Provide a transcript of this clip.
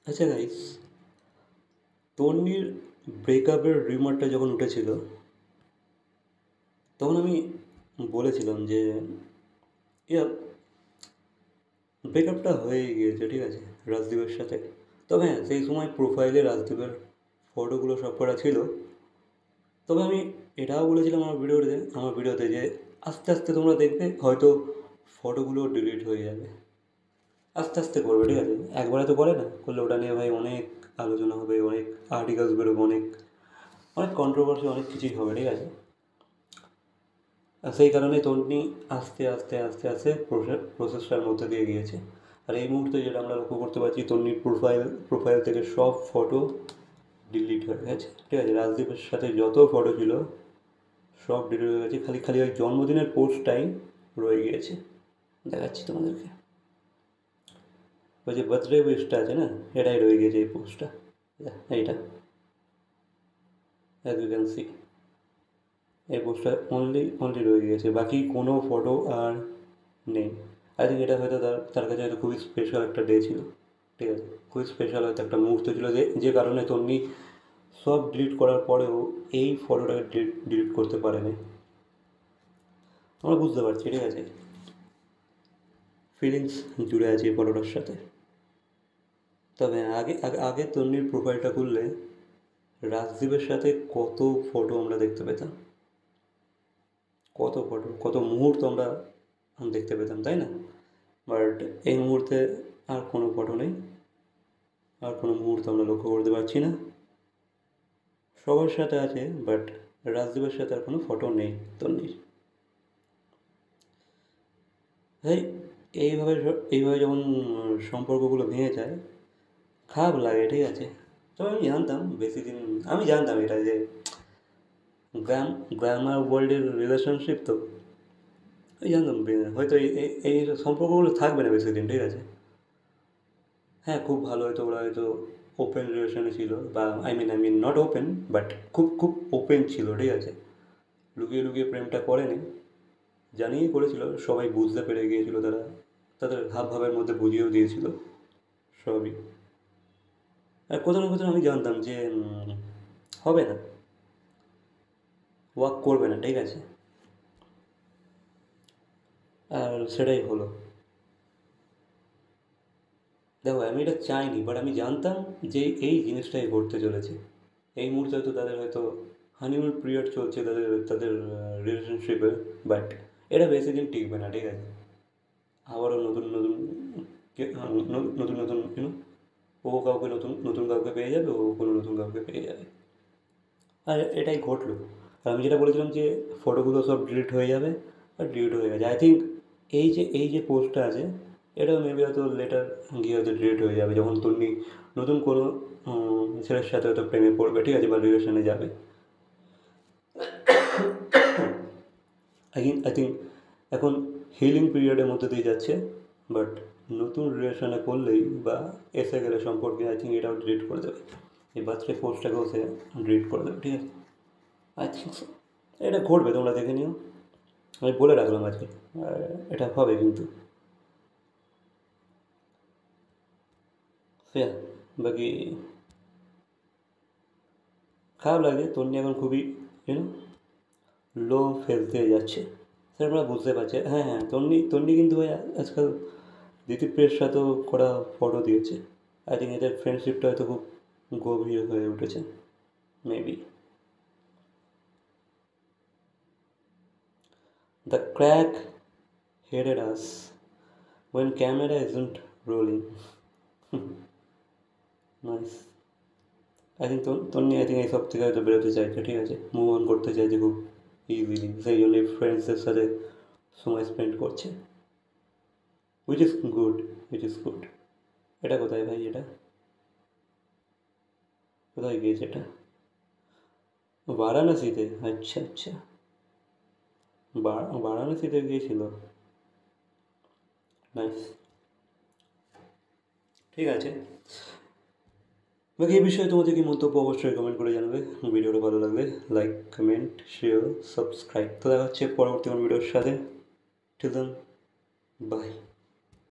আচ্ছা গাইস, তন্বীর ব্রেকআপের রিউমারটা যখন উঠেছিল তখন আমি বলেছিলাম যে ইয়া ব্রেকআপটা হয়ে গিয়েছে, ঠিক আছে, রাজদীপের সাথে। তবে হ্যাঁ, সেই সময় প্রোফাইলে রাজদীপের ফটোগুলো সব করা ছিল। তবে আমি এটাও বলেছিলাম আমার ভিডিওতে যে আস্তে আস্তে তোমরা দেখবে হয়তো ফটোগুলো ডিলিট হয়ে যাবে। আস্তে আস্তে করবে, ঠিক আছে, একবারে তো করে না, করলে ওটা নিয়ে ভাই অনেক আলোচনা হবে, অনেক আর্টিকেলস বেরোবে, অনেক অনেক কন্ট্রোভার্সি, অনেক কিছুই হবে, ঠিক আছে। আর সেই কারণে তন্নি আস্তে আস্তে আস্তে আস্তে প্রসেসটার মধ্যে দিয়ে গিয়েছে। আর এই মুহূর্তে যেটা আমরা লক্ষ্য করতে পারছি, তন্নির প্রোফাইল থেকে সব ফটো ডিলিট হয়ে গেছে, ঠিক আছে। রাজদীপের সাথে যত ফটো ছিল সব ডিলিট হয়ে গেছে, খালি খালি ওই জন্মদিনের পোস্টটাই রয়ে গিয়েছে। দেখাচ্ছি তোমাদেরকে, ওই যে বার্থডে উইশটা আছে না, এটাই রয়ে গেছে, এই পোস্টটা, এইটা, অ্যাজ ইউ ক্যান সি, এই পোস্টটা অনলি রয়ে গিয়েছে, বাকি কোনো ফটো আর নেই। আই থিঙ্ক এটা হয়তো তার কাছে হয়তো খুবই স্পেশাল একটা ডে ছিল, ঠিক আছে, খুবই স্পেশাল হয়তো একটা মুহূর্ত ছিল, যে কারণে তন্নি সব ডিলিট করার পরেও এই ফটোটাকে ডিলিট করতে পারেনি। আমরা বুঝতে পারছি, ঠিক আছে, ফিলিংস জুড়ে আছে এই ফটোটার সাথে। তবে আগে আগে আগে তন্নির প্রোফাইলটা খুললে রাজদীপের সাথে কত ফটো আমরা দেখতে পেতাম, কত ফটো, কত মুহূর্ত আমরা দেখতে পেতাম, তাই না? বাট এই মুহূর্তে আর কোনো ফটো নেই, আর কোনো মুহূর্ত আমরা লক্ষ্য করতে পারছি না। সবার সাথে আছে, বাট রাজদীপের সাথে আর কোনো ফটো নেই তন্নির। তাই এইভাবে যখন সম্পর্কগুলো ভেঙে যায়, খারাপ লাগে, ঠিক আছে। তবে আমি জানতাম এটা যে গ্রামার ওয়ার্ল্ডের রিলেশনশিপ তো, আমি জানতাম হয়তো এই সম্পর্কগুলো থাকবে না বেশি দিন, ঠিক আছে। হ্যাঁ, খুব ভালো, হয়তো ওরা হয়তো ওপেন রিলেশনে ছিল, বা I mean not open, but খুব খুব ওপেন ছিল, ঠিক আছে। লুকিয়ে লুকিয়ে প্রেমটা করেনি, জানিয়েই করেছিল, সবাই বুঝতে পেরে গিয়েছিল, তাদের হাব ভাবের মধ্যে বুঝিয়েও দিয়েছিল সবই। আর কোথাও না কোথাও আমি জানতাম যে হবে না, ওয়ার্ক করবে না, ঠিক আছে। আর সেটাই হলো। দেখো, আমি এটা চাইনি, বাট আমি জানতাম যে এই জিনিসটাই ঘটতে চলেছে। এই মুহূর্তে হয়তো তাদের হয়তো হানিমুন পিরিয়ড চলছে তাদের তাদের রিলেশনশিপে, বাট এটা বেশি দিন টিকবে না, ঠিক আছে। আবারও নতুন নতুন নতুন নতুন ও কাউকে নতুন নতুন কাউকে পেয়ে যাবে, ও কোনো নতুন কাউকে পেয়ে যাবে। আর এটাই ঘটলো। আর আমি যেটা বলেছিলাম যে ফটোগুলো সব ডিলিট হয়ে যাবে, আর ডিলিট হয়ে গেছে। আই থিঙ্ক এই যে পোস্টটা আছে, এটাও মেবি হয়তো লেটার গিয়ে হয়তো ডিলিট হয়ে যাবে, যখন তুমি নতুন কোনো ছেলের সাথে হয়তো প্রেমে পড়বে, ঠিক আছে, বা রিলেশনে যাবে। আই থিঙ্ক এখন হিলিং পিরিয়ডের মধ্যে দিয়ে যাচ্ছে, বাট নতুন রিলেশনে পড়লেই বা এসে গেলে সম্পর্কে, আই থিঙ্ক এটাও ডিলিট করে দেবে, এই বার্থডে পোস্টটাকেও সে ডিলিট করে দেবে, ঠিক আছে। আই থিঙ্ক সো, এটা ঘটবে, তোমরা দেখে নিও, আমি বলে রাখলাম আজকে, আর এটা হবে কিন্তু। সে বাকি খারাপ লাগে, তন্নি এখন খুবই ইউনো লো ফেজ দিয়ে যাচ্ছে, সেটা আমরা বুঝতে পারছি। হ্যাঁ হ্যাঁ, তন্নি কিন্তু ভাই আজকাল দিতিপ্রিয়ার সাথেও করা ফটো দিয়েছে। আই থিঙ্ক এদের ফ্রেন্ডশিপটা হয়তো খুব গভীর হয়ে উঠেছে, maybe. The crack headed us when camera isn't rolling. Nice. I think এই সব থেকে হয়তো বেরোতে চাইছে, ঠিক আছে, মুভ অন করতে চাইছে খুব ইজিলি, সেই জন্যই ফ্রেন্ডসদের সাথে সময় স্পেন্ড করছে, which is good, which is good. এটা কোথায় ভাই, এটা কোথায় গিয়েছে এটা? বারাণসীতে, আচ্ছা আচ্ছা, বারাণসীতে গিয়েছিল, নাইস, ঠিক আছে। বাকি এই বিষয়ে তোমাদের কি মন্তব্য অবশ্যই কমেন্ট করে জানাবে। ভিডিওটা ভালো লাগলে লাইক, কমেন্ট, শেয়ার, সাবস্ক্রাইব। তো দেখা হচ্ছে পরবর্তী কোনো ভিডিওর সাথে। Till then, by.